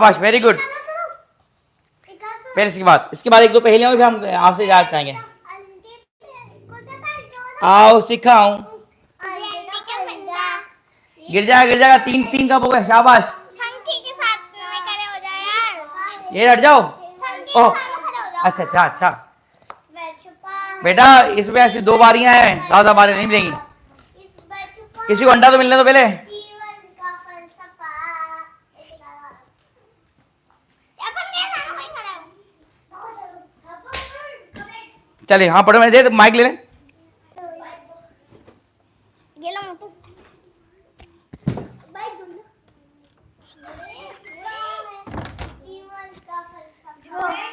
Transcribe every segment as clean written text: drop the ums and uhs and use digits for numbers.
शाबाश, very good. फिर इसके बाद एक दो पहेलियां भी हम आपसे याद चाहेंगे। आओ सिखाऊं। गिर जाएगा, तीन तीन कप हो गए, शाबाश। ये हट जाओ। ओह अच्छा अच्छा अच्छा बेटा, इसमें ऐसी दो बारियां हैं, ज्यादा बारियां नहीं मिलेंगी। किसी को अंडा तो मिलने दो पहले। चलिए हाँ पढ़ो, मैं तो माइक ले लें।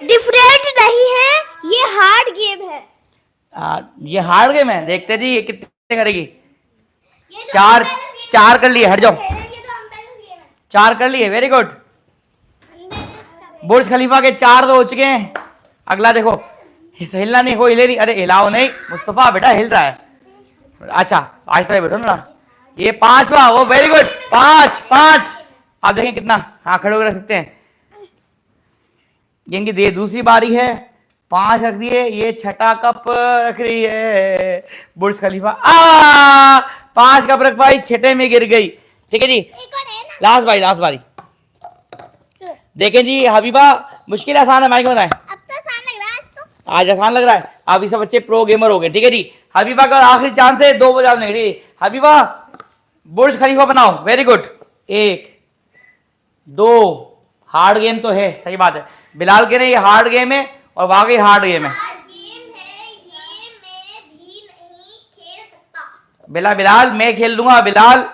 डिफरेंट नहीं है, ये हार्ड गेम है। ये हार्ड गेम है, देखते जी ये कितने करेगी। चार चार कर लिए, हट जाओ। चार कर लिए, वेरी गुड। बुर्ज खलीफा के 4 तो हो चुके हैं। अगला देखो, हिलना नहीं, हो हिले नहीं, अरे हिलाओ नहीं मुस्तफा, बेटा हिल रहा है। अच्छा आहिस्ता बैठो ना। ये 5वां, वो वेरी गुड, 5 5। आप देखें कितना, हाँ खड़े होकर रख सकते हैं। इनकी दूसरी बारी है, 5 रख दिए, ये छठा कप रख रही है बुर्ज खलीफा। 5 कप रख पाई, छठे में गिर गई। ठीक है जी, लास्ट बारी। देखें जी हबीबा, मुश्किल आसान है, माइक बताएं। अब तो आसान लग रहा है, आज आसान लग रहा है। अब ये सब बच्चे प्रो गेमर हो गए। ठीक है जी, हबीबा का आखिरी चांस है, 2 बजा नहीं। हबीबा बुर्ज खलीफा बनाओ, वेरी गुड। 1 2, हार्ड गेम तो है, सही बात है। बिलाल कह रहे ये हार्ड गेम है, और वाकई हार्ड गेम है। बिलाल मैं खेल लूंगा, बिलाल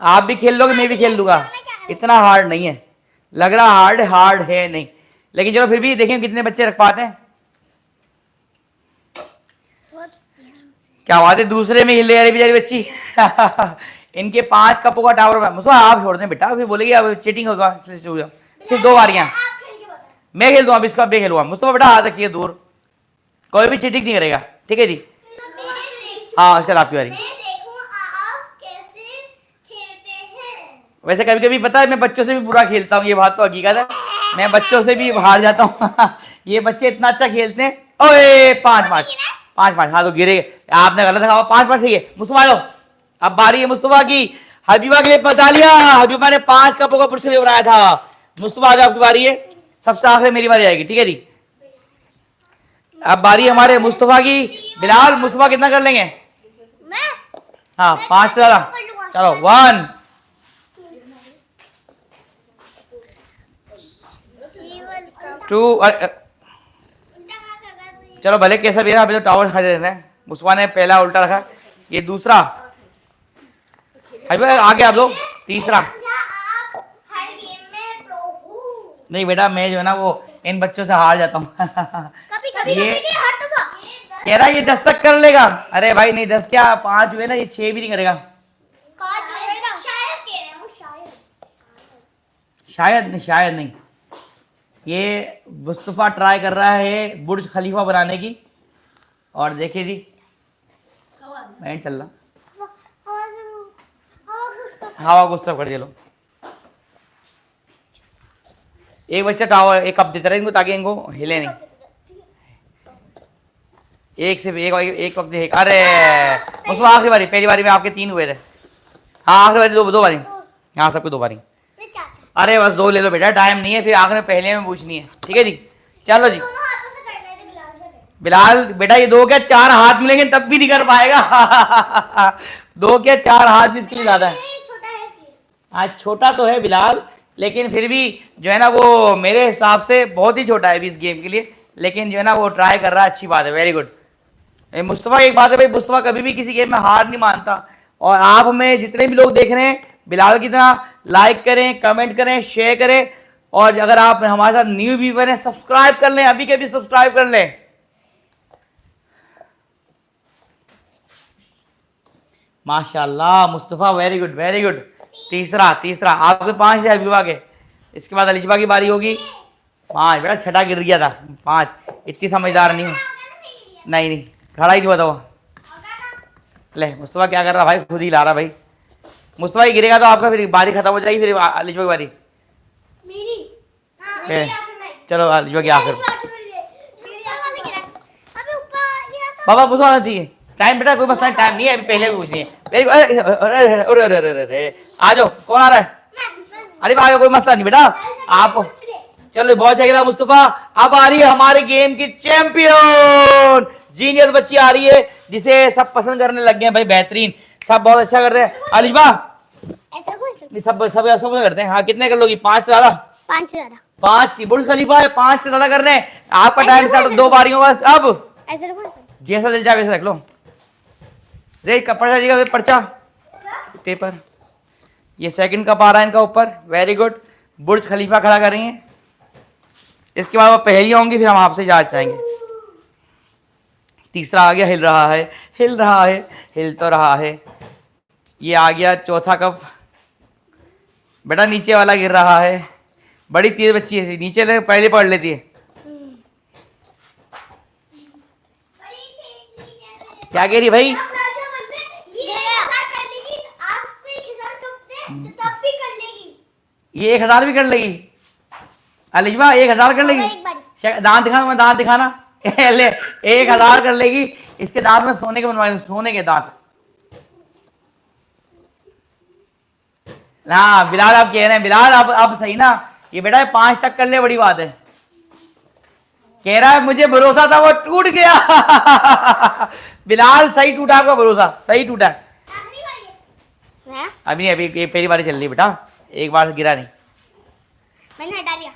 आप भी खेल लोगे, मैं भी खेल लूंगा। इतना हार्ड नहीं है, लग रहा हार्ड है नहीं, लेकिन चलो फिर भी देखें कितने बच्चे रख पाते हैं। क्या बात है, दूसरे में हिल रही बेचारी बच्ची। इनके 5 कपों का टावर बना। मुझे आप छोड़ दें बेटा, फिर बोलेगी अब चीटिंग होगा, इसलिए सिर्फ 2 बारियां। मैं खेल दूंगा, इसका मैं खेलूंगा। मुझे बेटा आ रखिए दूर, कोई भी चीटिंग नहीं करेगा। ठीक है जी, हाँ उसके बाद आपकी बारी। वैसे कभी कभी पता है मैं बच्चों से भी बुरा खेलता हूँ, ये बात तो हकीकत है, मैं बच्चों से भी हार जाता हूँ। ये बच्चे इतना अच्छा खेलते हैं। ओए 5 5, हाँ तो गिरे, आपने गलत कहा। 5 5 सही है। मुस्तफा लो, अब बारी है मुस्तफा की। हबीबा के लिए बता लिया, हबीबा ने 5 कपों का पुरस्कार बनाया था। मुस्तफा आज आपकी बारी है, सबसे आखिर मेरी बारी आएगी। ठीक है जी, अब बारी हमारे मुस्तफा की। बिलाल मुस्तफा कितना कर लेंगे? हाँ 5 से ज्यादा। चलो 1 2, चलो भले कैसा भी रहा, अभी तो टावर खा रहे हैं। मुस्तफा ने पहला उल्टा रखा, ये दूसरा। आगे आप दो, तीसरा। नहीं बेटा, मैं जो है ना वो इन बच्चों से हार जाता हूँ। ये कह रहा ये 10 तक कर लेगा। अरे भाई नहीं, 10 क्या, 5 हुए ना, ये 6 भी नहीं करेगा। शायद नहीं। ये मुस्तफा ट्राई कर रहा है बुर्ज खलीफा बनाने की, और देखिए जी मैं चल रहा, हवा कुछ कर दे लो। एक बच्चा टावर एक कप देता रहे इनको, ताकि इनको हिले नहीं। एक से एक वक्त एक। अरे मुस्तफा आखिरी बारी, पहली बारी में आपके 3 हुए थे। हाँ आखिरी बारी 2 बारी। हाँ सबको 2 बारी। अरे बस 2 ले लो बेटा, टाइम नहीं है, फिर आखिर में पहले में पूछनी है। ठीक है जी, चलो जी। बिलाल बेटा ये 2 क्या 4 हाथ मिलेंगे तब भी नहीं कर पाएगा। 2 क्या 4 हाथ भी इसके लिए ज्यादा है। आज छोटा तो है बिलाल, लेकिन फिर भी जो है ना वो मेरे हिसाब से बहुत ही छोटा है अभी इस गेम के लिए, लेकिन जो है ना वो ट्राई कर रहा है, अच्छी बात है, वेरी गुड। मुस्तफा एक बात है भाई, मुस्तफा कभी भी किसी गेम में हार नहीं मानता। और आप हमें जितने भी लोग देख रहे हैं बिलाल की तरह, लाइक करें, कमेंट करें, शेयर करें, और अगर आप हमारे साथ न्यू व्यूअर हैं सब्सक्राइब कर लें, अभी के भी सब्सक्राइब कर लें। माशाल्लाह Mustafa, very good very good. तीसरा आपके 5 है अभी के। इसके बाद अलिशबा की बारी होगी। 5 बेटा, छठा गिर गया था। 5 इतनी समझदार नहीं हूँ। नहीं खड़ा ही नहीं हुआ था वो। ले मुस्तफा क्या कर रहा भाई, खुद ही ला रहा भाई। मुस्तफा ही गिरेगा तो आपका फिर बारी खत्म हो जाएगी, फिर अलिशबा की बारी। चलो जो कि आखिर अबे बाबा पूछो आना चाहिए टाइम बेटा कोई मसला टाइम नहीं है अभी पहले भी पूछनी है आ जाओ कौन आ रहा है अरे भाई कोई मसला नहीं बेटा आप चलो बहुत चाहिए मुस्तफा अब आ रही है हमारे गेम की चैंपियन जीनियस बच्ची आ रही है जिसे सब पसंद करने लग गए हैं भाई बेहतरीन सब बहुत अच्छा कर रहे हैं अलिशबा सब सब सब करते हैं हाँ कितने कर लोगी 5 से ज्यादा 5 से ज्यादा 5 बुर्ज खलीफा है 5 से ज्यादा कर रहे हैं आपका टाइम स्टार्ट 2 बारियों बस अब ऐसे रखो ऐसे जैसा दिल चाहे वैसे रख लो पर्चा दीजिएगा पर्चा पेपर ये सेकंड कप आ रहा है इनका ऊपर वेरी गुड बुर्ज खलीफा खड़ा कर रही हैं इसके बाद वो पहली होंगी फिर हम आपसे जांच चाहेंगे तीसरा आ गया हिल रहा है हिल तो रहा है ये आ गया चौथा कप बेटा नीचे वाला गिर रहा है बड़ी तेज बच्ची है नीचे ले पहले पढ़ लेती है क्या कह रही भाई ये 1000 भी कर लेगी अलिशबा 1000 कर लेगी दांत दिखाना मैं दांत दिखाना ले 1000 कर लेगी इसके दांत में सोने के बनवाए सोने के दांत ना बिलाल आप कह रहे हैं बिलाल आप सही ना ये बेटा 5 तक कर ले बड़ी बात है कह रहा है मुझे भरोसा था वो टूट गया बिलाल सही टूटा आपका भरोसा सही टूटा अभी पहली बार चल रही बेटा एक बार गिरा नहीं मैंने हटा लिया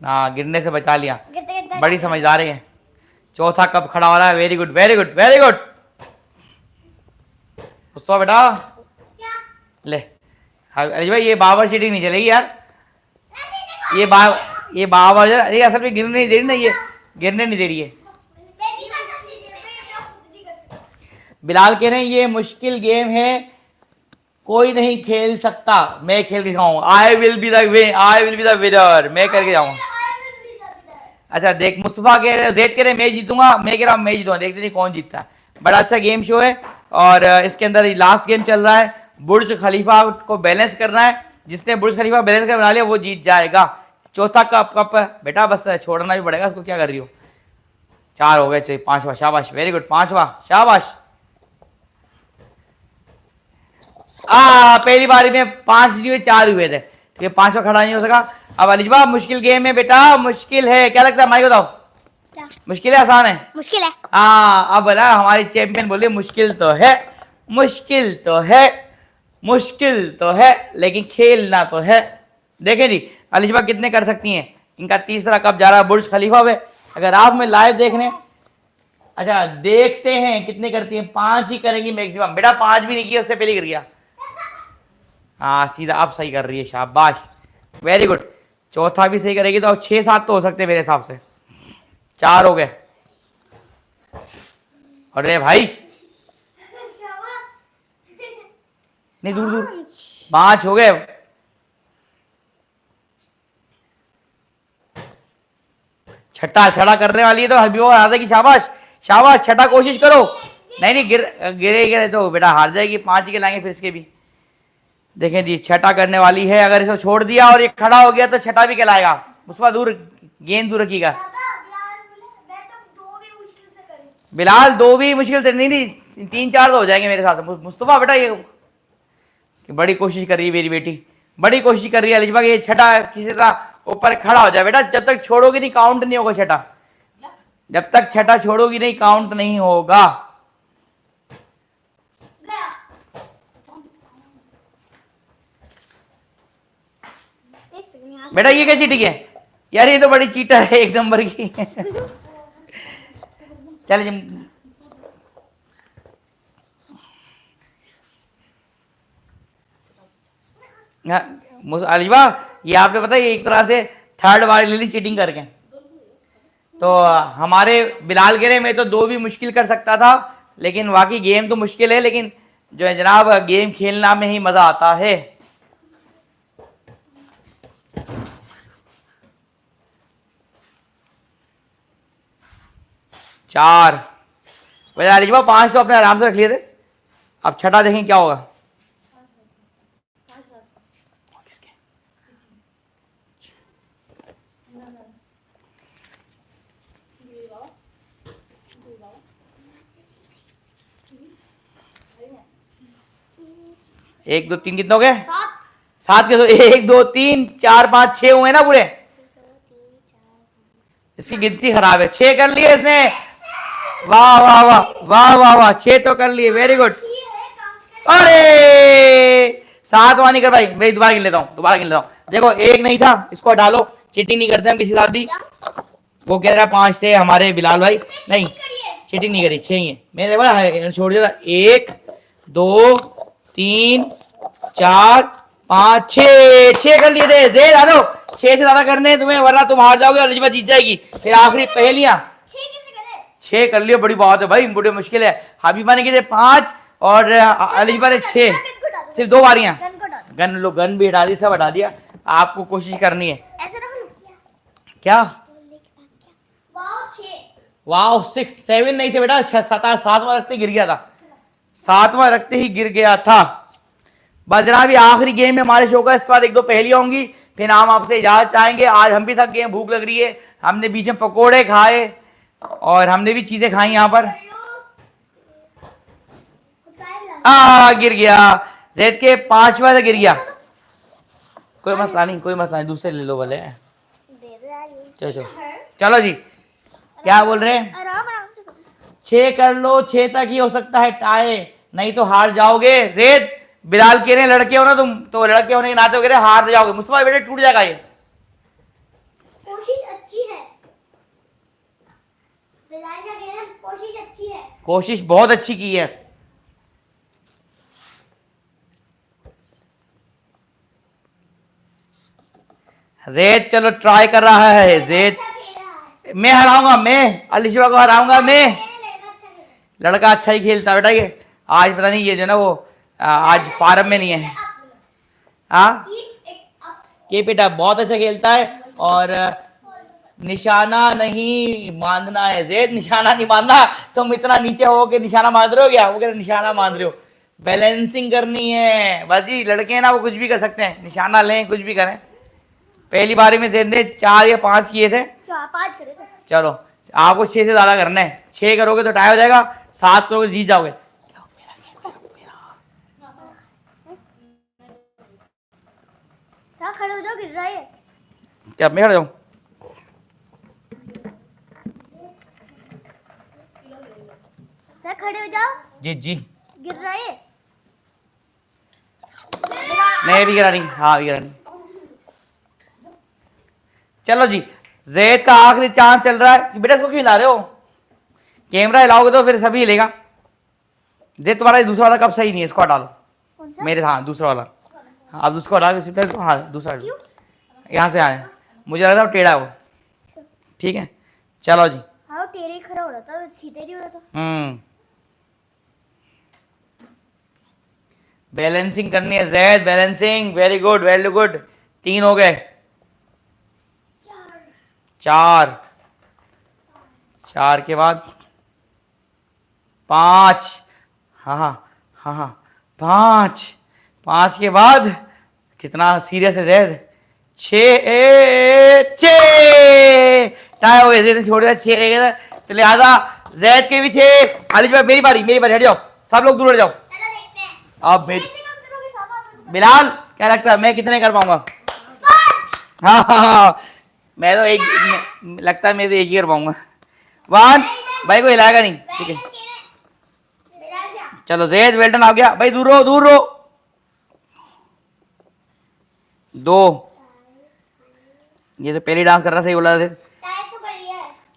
हाँ गिरने से बचा लिया गिरते बड़ी समझदार है चौथा कप खड़ा हो रहा है very good very good very good उसको बेटा ले अरे भाई ये बाबर चीटिंग नहीं चलेगी यार ये बाबर ये असल में गिरने नहीं दे रही ना ये गिरने नहीं दे रही है बिलाल कह रहे हैं ये मुश्किल गेम है कोई नहीं खेल सकता मैं खेल के दिखाऊं I will be the winner मैं करके जाऊंगा अच्छा देख मुस्तफा कह रहे जेड कह रहे मैं जीतूंगा मैं कह रहा हूं मैं जीतूंगा देखते नहीं कौन जीतता है बड़ा अच्छा गेम शो है और इसके अंदर लास्ट गेम चल रहा है बुर्ज खलीफा को बैलेंस करना है जिसने बुर्ज खलीफा बैलेंस कर बना लिया वो जीत जाएगा चौथा कप बेटा बस छोड़ना भी पड़ेगा उसको क्या कर रही हो 4 हो गए चाहिए 5वां शाबाश वेरी गुड 5वां शाबाश पहली बारी में 5 नहीं हुए 4 हुए थे ये 5वां खड़ा नहीं हो सका अब अलिशबा मुश्किल गेम है बेटा मुश्किल है क्या लगता है माइक बताओ मुश्किल है आसान है मुश्किल है हाँ अब ना हमारी चैंपियन बोलिए मुश्किल तो है मुश्किल तो है लेकिन खेलना तो है देखें जी अलिशबा कितने कर सकती हैं इनका तीसरा कप जा रहा है बुर्ज खलीफा में अगर आप में लाइव देख रहे हैं अच्छा देखते हैं कितने करती हैं 5 ही करेंगी मैक्सिमम बेटा 5 भी नहीं किया उससे पहले गिर गया हाँ सीधा अब सही कर रही है शाबाश वेरी गुड चौथा भी सही करेगी तो अब 6-7 तो हो सकते हैं मेरे हिसाब से 4 हो गए अरे भाई नहीं दूर 5 हो गए छठा करने वाली है तो हबीबा आधा की शाबाश छठा कोशिश करो नहीं गिरे तो बेटा हार जाएगी 5 ही के लाएंगे फिर इसके भी देखें जी छठा करने वाली है अगर इसको छोड़ दिया और ये खड़ा हो गया तो छठा भी कहलाएगा उसका दूर गेंद दूर रखिएगा बिलाल 2 भी मुश्किल से नहीं 3-4 तो हो जाएंगे मेरे साथ मुस्तफा बेटा ये बड़ी कोशिश कर रही है मेरी बेटी बड़ी कोशिश कर रही है अलिशबा ये छठा किसी तरह ऊपर खड़ा हो जाए बेटा जब तक छोड़ोगी नहीं काउंट नहीं होगा छठा जब तक छठा छोड़ोगी नहीं काउंट नहीं होगा बेटा ये क्या चीटिंग है यार ये तो बड़ी चीटर है 1 नंबर की चल अलिशबा ये आपने पता है ये एक तरह से थर्ड बार ले ली चीटिंग करके तो हमारे बिलाल गिरे में तो 2 भी मुश्किल कर सकता था लेकिन वाकई गेम तो मुश्किल है लेकिन जो है जनाब गेम खेलना में ही मजा आता है चार वैसे अलिशबा 5 तो अपने आराम से रख लिए थे अब छठा देखें क्या होगा एक दो तीन कितने हो गए? 7 के। तो 1 2 3 4 5 6 हुए ना पूरे। इसकी गिनती खराब है। 6 कर लिए इसने। वाह वाह वाह वाह वाह वाह, 6 तो कर लिए, वेरी गुड। अरे 7 वानी कर भाई, मैं दोबारा गिन लेता हूँ, दोबारा गिन लेता हूँ। देखो एक नहीं था, इसको डालो, चीटिंग नहीं करते हम किसी साथ भी। वो कह रहा 5 थे हमारे बिलाल भाई, नहीं चीटिंग नहीं करी, 6 ही है। मैंने बोला छोड़ दिया था। 1 2 3 4 5 6, 6 कर लिए थे। जेद आ दो, 6 से ज्यादा करने हैं तुम्हें, वरना तुम हार जाओगे और अलिजबा जीत जाएगी। फिर आखिरी पहेलियां। 6 कर लियो, बड़ी बात है भाई, बड़ी मुश्किल है। हबीबा ने किए 5 और अलिजबा ने 6, सिर्फ 2 बारियां। गन लो, गन भी हटा दी, सब हटा दिया। आपको कोशिश करनी है। क्या वाओ 6 7 नहीं थे बेटा, 7वां रखते गिर गया था, 7वां रखते ही गिर गया था। बस जनाब, ये आखिरी गेम है हमारे शो का। इसके बाद 1 2 पहेलियां होंगी, फिर हम आपसे इजाजत चाहेंगे। आज हम भी थक गए, भूख लग रही है। हमने बीच में पकोड़े खाए और हमने भी चीजें खाई यहाँ पर। गिर गया, जैद के 5वां से गिर गया। कोई मसला नहीं, कोई मसला नहीं, दूसरे ले लो भले। चलो चलो चलो जी, क्या बोल रहे हैं? 6 कर लो, 6 तक ही हो सकता है टाई, नहीं तो हार जाओगे। जैद बिलाल कह रहे हैं लड़के हो ना तुम, तो लड़के होने के नाते कह रहे हार जाओगे। मुस्तफा बेटे टूट जाएगा ये। कोशिश अच्छी है, कोशिश अच्छी है, कोशिश बहुत अच्छी की है। जैद चलो ट्राई कर रहा है जैद। मैं हराऊंगा, मैं अलिशबा को हराऊंगा मैं। लड़का अच्छा ही खेलता बेटा ये। आज पता नहीं ये जो ना वो आज फार्म में नहीं है। हाँ के बेटा बहुत अच्छा खेलता है। और निशाना नहीं बांधना है जैद, निशाना नहीं बांधना। तुम इतना नीचे हो के निशाना बांध रहे हो क्या? वो कह रहे निशाना बांध रहे हो, बैलेंसिंग करनी है। बस जी लड़के हैं ना, वो कुछ भी कर सकते हैं, निशाना लें कुछ भी करें। पहली बारी में जैद ने 4 या 5 किए थे। 5 करे थे। चलो आपको 6 से ज्यादा करना है। 6 करोगे तो टाई हो जाएगा, 7 करोगे जीत जाओगे। खड़े हो जाओ, गिर रहा है। क्या मैं खड़ा जाऊं? खड़े हो जाओ। जी जी, गिर रहा है। नहीं भी गिरा नहीं, हाँ भी गिरा नहीं। चलो जी, जैद का आखिरी चांस चल रहा है। बेटा इसको क्यों हिला रहे हो? कैमरा हिलाओगे तो फिर सभी हिलेगा। जैद तुम्हारा दूसरा वाला कब सही नहीं है, इसको हटा लो। मेरे हाँ दूसरा वाला, हाँ अब उसको हटा के हाँ दूसरा यहाँ से आए। मुझे लग रहा है टेढ़ा वो। ठीक है चलो जी। हाँ टेढ़े ही खड़ा हो रहा था, सीधे नहीं हो रहा था। बैलेंसिंग करनी है Zaid, balancing. Very good very good. 3 हो गए। 4 के बाद 5। हाँ हाँ हाँ हाँ 5 के बाद कितना सीरियस है जैद। 6 टाई हो गए। जैद ने छोड़ दिया, 6 रह गया था, तो लिहाजा जैद के भी 6। अली भाई मेरी बारी, मेरी बारी, हट जाओ सब लोग दूर हट जाओ। अब बिलाल क्या लगता है मैं कितने कर पाऊंगा? हाँ हाँ हाँ मैं तो एक, लगता है मैं तो एक ही कर पाऊंगा। 1 भाई को हिलाएगा नहीं, ठीक है। चलो जैद वेल्टन आ गया भाई, दूर रहो दूर रहो। 2 ये तो पहले डांस कर रहा, सही बोला जैद।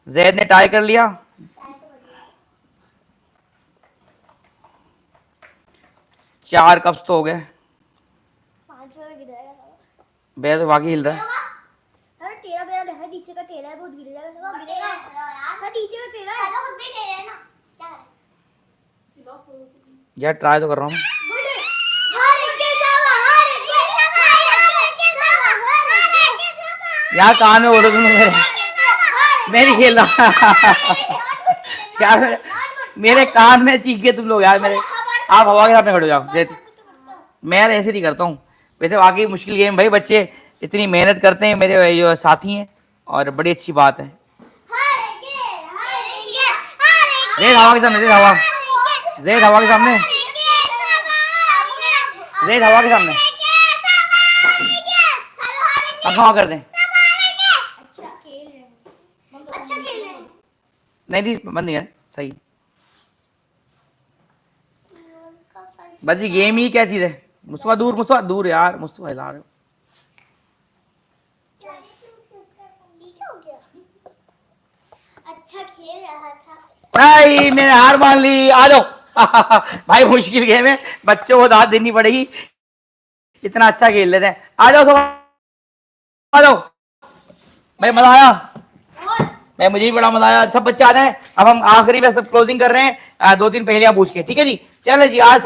जैद ने टाई कर लिया। 4 कप्स तो हो गए। बे तो वाकई हिल रहा है। टेढ़ा बेरा देखा, नीचे का टेढ़ा है, बहुत गिर जाएगा, सब गिरेगा। सर नीचे का टेढ़ा है, तो खुद भी टेढ़ा है ना, क्या करें? यार ट्राई तो कर रहा हूँ। यार कान में बोलो तुम मेरे, मैं नहीं खेल रहा। क्या मेरे कान में चीख के तुम लोग यार मेरे। आप हवा के साथ में खड़े हो जाओ। मैं यार ऐसे नहीं करता हूँ वैसे। वाकई मुश्किल गेम भाई, बच्चे इतनी मेहनत करते हैं, मेरे जो साथी हैं और बड़ी अच्छी बात है। हारेंगे जैद हवा के सामने, जैद हवा, जैद हवा के सामने, जैद हवा के सामने अब हवा कर दें। अच्छा खेल रहे हैं, अच्छा खेल रहे हैं। नहीं नहीं बंद नहीं है, सही। बस ये गेम ही क्या चीज है। मुस्तफा दूर, मुस्तफा दूर यार, मुस्तफा हिला रहे हो। अच्छा खेल रहा था। भाई मैंने हार मान ली, आ जाओ। भाई मुश्किल गेम है, बच्चों को दाद देनी पड़ेगी, इतना अच्छा खेल लेते हैं। आ जाओ सब, आ जाओ भाई, मजा आया भाई, मुझे भी बड़ा मजा आया। सब बच्चे आ जाए। अब हम आखिरी में सब क्लोजिंग कर रहे हैं, 2-3 पहेलियां पूछ के, ठीक है जी। चलो जी, आज